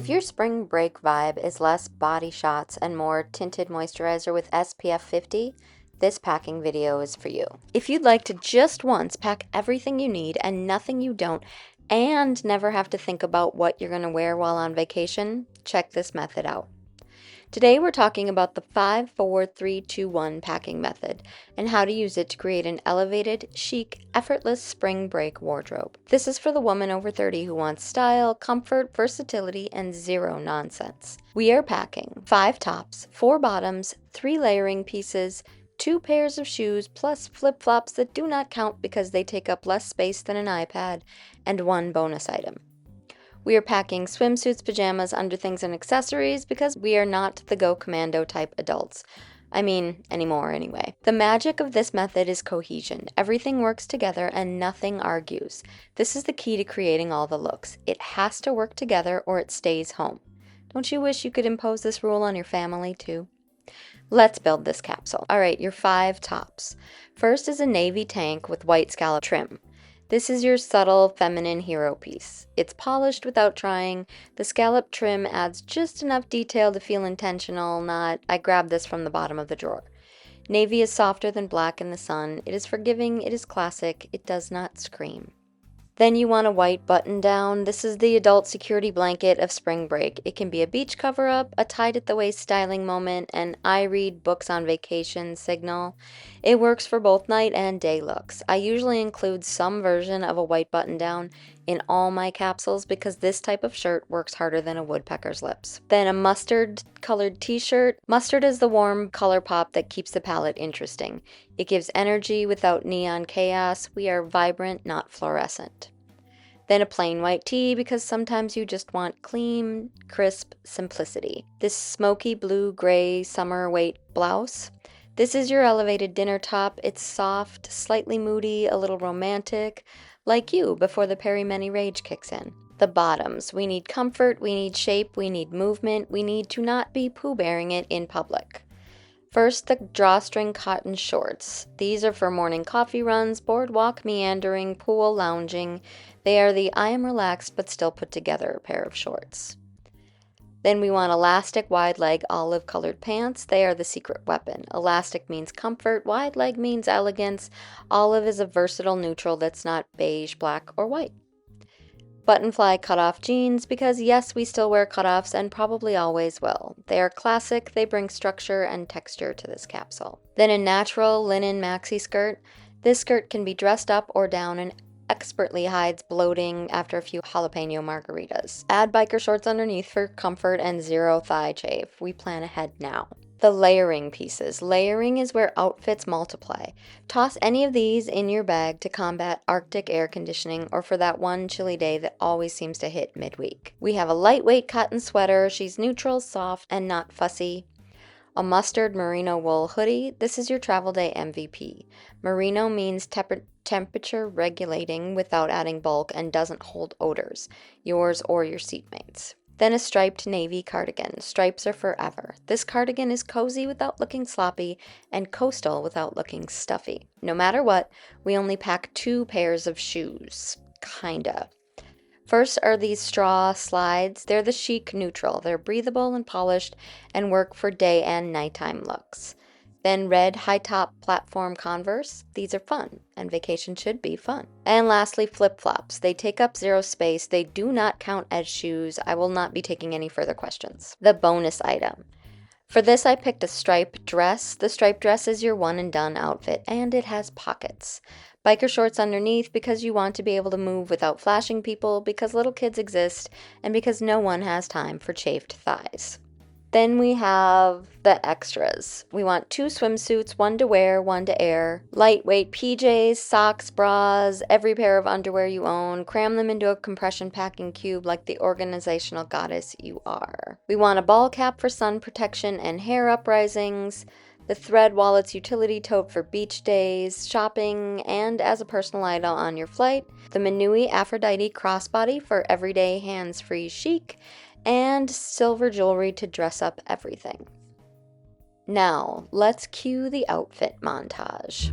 If your spring break vibe is less body shots and more tinted moisturizer with SPF 50, this packing video is for you. If you'd like to just once pack everything you need and nothing you don't, and never have to think about what you're going to wear while on vacation, check this method out. Today we're talking about the 5-4-3-2-1 packing method and how to use it to create an elevated, chic, effortless spring break wardrobe. This is for the woman over 30 who wants style, comfort, versatility, and zero nonsense. We are packing 5 tops, 4 bottoms, 3 layering pieces, 2 pairs of shoes, plus flip-flops that do not count because they take up less space than an iPad, and 1 bonus item. We are packing swimsuits, pajamas, underthings, and accessories because we are not the go commando type adults. I mean, anymore anyway. The magic of this method is cohesion. Everything works together and nothing argues. This is the key to creating all the looks. It has to work together or it stays home. Don't you wish you could impose this rule on your family too? Let's build this capsule. All right, your 5 tops. First is a navy tank with white scallop trim. This is your subtle feminine hero piece. It's polished without trying. The scallop trim adds just enough detail to feel intentional, not, I grabbed this from the bottom of the drawer. Navy is softer than black in the sun. It is forgiving, it is classic, it does not scream. Then you want a white button down. This is the adult security blanket of spring break. It can be a beach cover-up, a tied-at-the-waist styling moment, an I read books on vacation signal. It works for both night and day looks. I usually include some version of a white button down in all my capsules because this type of shirt works harder than a woodpecker's lips. Then a mustard-colored t-shirt. Mustard is the warm color pop that keeps the palette interesting. It gives energy without neon chaos. We are vibrant, not fluorescent. Then a plain white tee because sometimes you just want clean, crisp simplicity. This smoky blue-gray summer weight blouse. This is your elevated dinner top. It's soft, slightly moody, a little romantic, like you before the Perry-Many rage kicks in. The bottoms. We need comfort, we need shape, we need movement, we need to not be poo-bearing it in public. First, the drawstring cotton shorts. These are for morning coffee runs, boardwalk meandering, pool lounging. They are the I am relaxed but still put together pair of shorts. Then we want elastic wide leg olive colored pants. They are the secret weapon. Elastic means comfort, wide leg means elegance. Olive is a versatile neutral that's not beige, black, or white. Buttonfly cutoff jeans because yes, we still wear cutoffs and probably always will. They are classic, they bring structure and texture to this capsule. Then a natural linen maxi skirt. This skirt can be dressed up or down and expertly hides bloating after a few jalapeno margaritas. Add biker shorts underneath for comfort and zero thigh chafe. We plan ahead now. The layering pieces. Layering is where outfits multiply. Toss any of these in your bag to combat Arctic air conditioning or for that one chilly day that always seems to hit midweek. We have a lightweight cotton sweater. She's neutral, soft, and not fussy. A mustard merino wool hoodie. This is your travel day MVP. Merino means temperature regulating without adding bulk and doesn't hold odors, yours or your seatmates. Then a striped navy cardigan. Stripes are forever. This cardigan is cozy without looking sloppy and coastal without looking stuffy. No matter what, we only pack 2 pairs of shoes. Kinda. First are these straw slides. They're the chic neutral. They're breathable and polished and work for day and nighttime looks. Then red high-top platform Converse. These are fun, and vacation should be fun. And lastly, flip-flops. They take up 0 space. They do not count as shoes. I will not be taking any further questions. The bonus item. For this, I picked a striped dress. The striped dress is your one-and-done outfit, and it has pockets. Biker shorts underneath because you want to be able to move without flashing people, because little kids exist, and because no one has time for chafed thighs. Then we have the extras. We want 2 swimsuits, 1 to wear, 1 to air. Lightweight PJs, socks, bras, every pair of underwear you own. Cram them into a compression packing cube like the organizational goddess you are. We want a ball cap for sun protection and hair uprisings. The thread wallet's utility tote for beach days, shopping, and as a personal item on your flight. The Minui Aphrodite crossbody for everyday hands-free chic. And silver jewelry to dress up everything. Now, let's cue the outfit montage.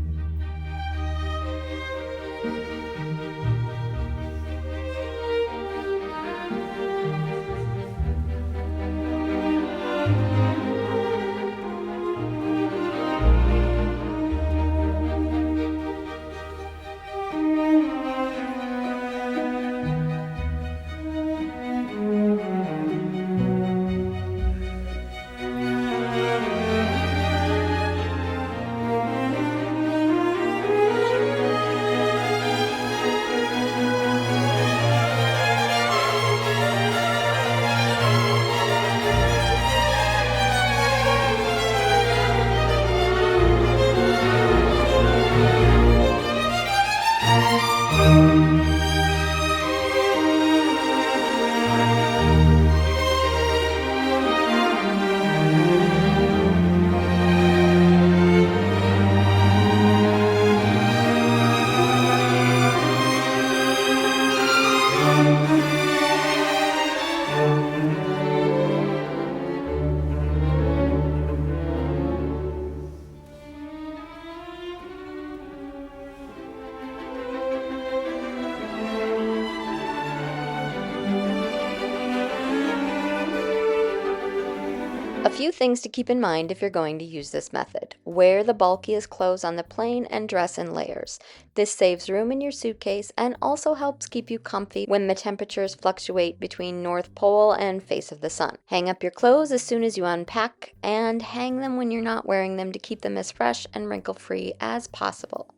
A few things to keep in mind if you're going to use this method. Wear the bulkiest clothes on the plane and dress in layers. This saves room in your suitcase and also helps keep you comfy when the temperatures fluctuate between North Pole and face of the sun. Hang up your clothes as soon as you unpack and hang them when you're not wearing them to keep them as fresh and wrinkle-free as possible.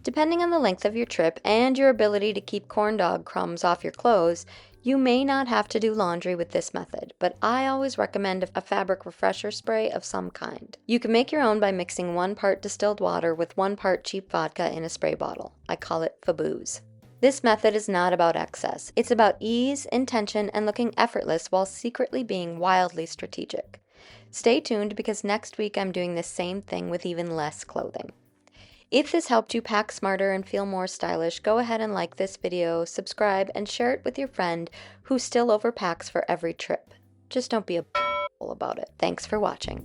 Depending on the length of your trip and your ability to keep corn dog crumbs off your clothes, you may not have to do laundry with this method, but I always recommend a fabric refresher spray of some kind. You can make your own by mixing 1 part distilled water with 1 part cheap vodka in a spray bottle. I call it Fabooze. This method is not about excess. It's about ease, intention, and looking effortless while secretly being wildly strategic. Stay tuned because next week I'm doing the same thing with even less clothing. If this helped you pack smarter and feel more stylish, go ahead and like this video, subscribe, and share it with your friend who still overpacks for every trip. Just don't be a about it. Thanks for watching.